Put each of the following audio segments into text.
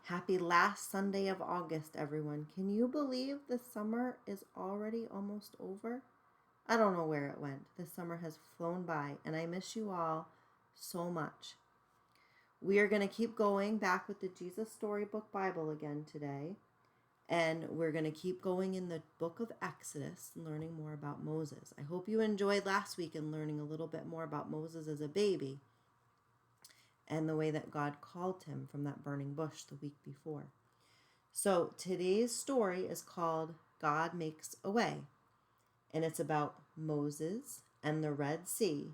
Happy last Sunday of August, everyone. Can you believe the summer is already almost over? I don't know where it went. The summer has flown by, and I miss you all so much. We are going to keep going back with the Jesus Storybook Bible again today, and we're going to keep going in the book of Exodus and learning more about Moses. I hope you enjoyed last week and learning a little bit more about Moses as a baby and the way that God called him from that burning bush the week before. So today's story is called God Makes a Way, and it's about Moses and the Red Sea,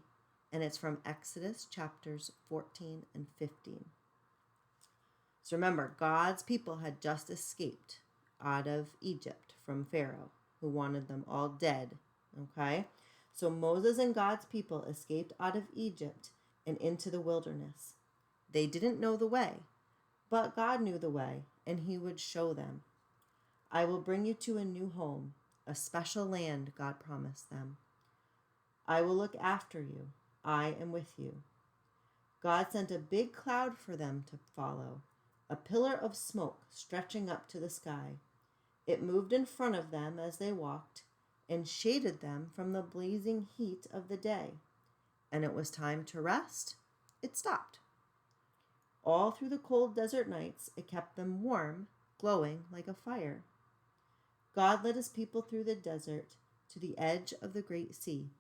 and it's from Exodus chapters 14 and 15. So remember, God's people had just escaped out of Egypt from Pharaoh, who wanted them all dead, okay? So Moses and God's people escaped out of Egypt and into the wilderness. They didn't know the way, but God knew the way, and he would show them. I will bring you to a new home, a special land, God promised them. I will look after you. I am with you. God sent a big cloud for them to follow, a pillar of smoke stretching up to the sky. It moved in front of them as they walked and shaded them from the blazing heat of the day. And it was time to rest. It stopped. All through the cold desert nights, it kept them warm, glowing like a fire. God led his people through the desert to the edge of the great sea.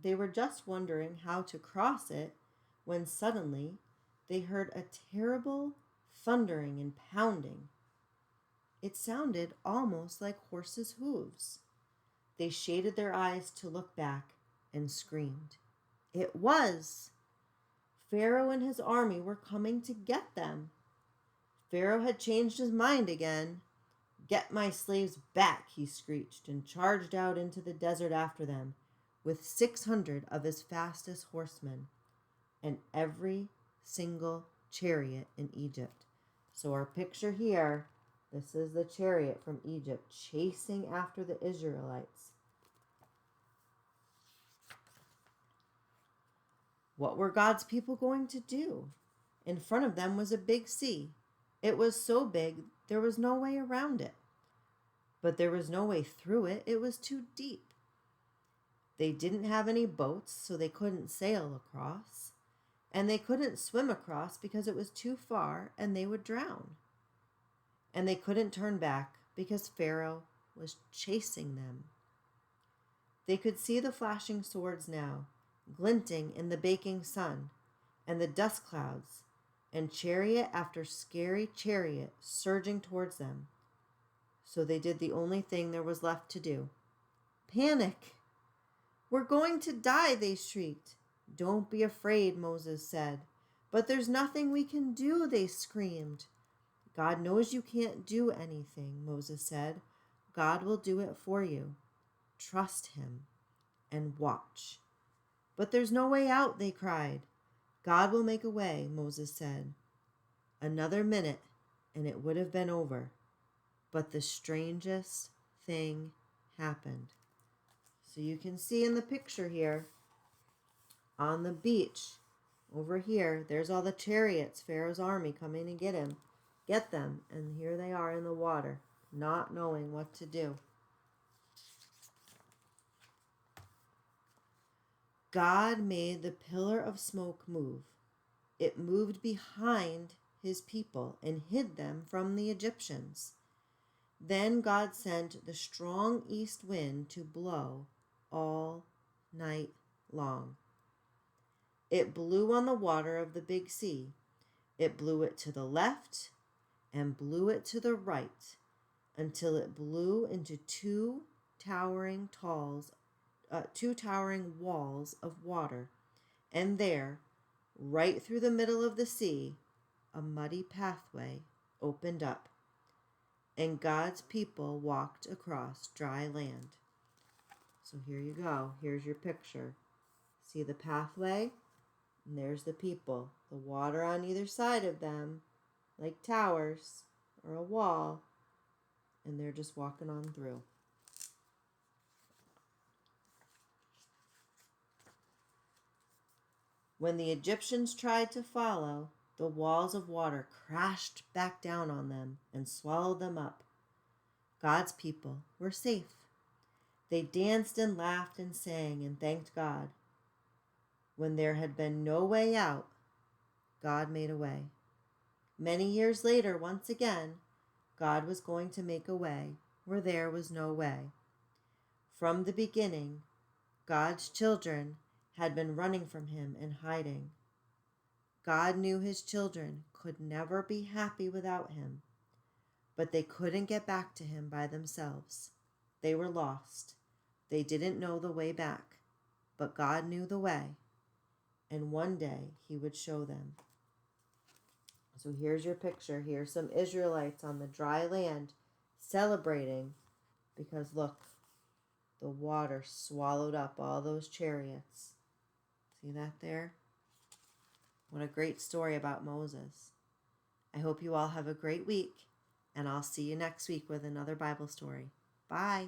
They were just wondering how to cross it when suddenly they heard a terrible thundering and pounding. It sounded almost like horses' hooves. They shaded their eyes to look back and screamed. It was! Pharaoh and his army were coming to get them. Pharaoh had changed his mind again. Get my slaves back, he screeched, and charged out into the desert after them with 600 of his fastest horsemen and every single chariot in Egypt. So our picture here, this is the chariot from Egypt chasing after the Israelites. What were God's people going to do? In front of them was a big sea. It was so big, there was no way around it. But there was no way through it. It was too deep. They didn't have any boats, so they couldn't sail across. And they couldn't swim across because it was too far and they would drown. And they couldn't turn back because Pharaoh was chasing them. They could see the flashing swords now, glinting in the baking sun, and the dust clouds, and chariot after scary chariot surging towards them. So they did the only thing there was left to do. Panic! We're going to die, they shrieked. Don't be afraid, Moses said. But there's nothing we can do, they screamed. God knows you can't do anything, Moses said. God will do it for you. Trust him and watch. But there's no way out, they cried. God will make a way, Moses said. Another minute, and it would have been over. But the strangest thing happened. So you can see in the picture here, on the beach, over here, there's all the chariots, Pharaoh's army coming to get them. And here they are in the water, not knowing what to do. God made the pillar of smoke move. It moved behind his people and hid them from the Egyptians. Then God sent the strong east wind to blow all night long. It blew on the water of the big sea. It blew it to the left and blew it to the right until it blew into two towering walls of water. And there, right through the middle of the sea, a muddy pathway opened up. And God's people walked across dry land. So here you go. Here's your picture. See the pathway? And there's the people. The water on either side of them, like towers or a wall. And they're just walking on through. When the Egyptians tried to follow, The walls of water crashed back down on them and swallowed them up. God's people were safe. They danced and laughed and sang and thanked God. When there had been no way out, God made a way. Many years later, once again, God was going to make a way where there was no way. From the beginning, God's children had been running from him and hiding. God knew his children could never be happy without him, but they couldn't get back to him by themselves. They were lost. They didn't know the way back, but God knew the way, and one day he would show them. So here's your picture. Here's some Israelites on the dry land celebrating because look, the water swallowed up all those chariots. See that there? What a great story about Moses. I hope you all have a great week, and I'll see you next week with another Bible story. Bye.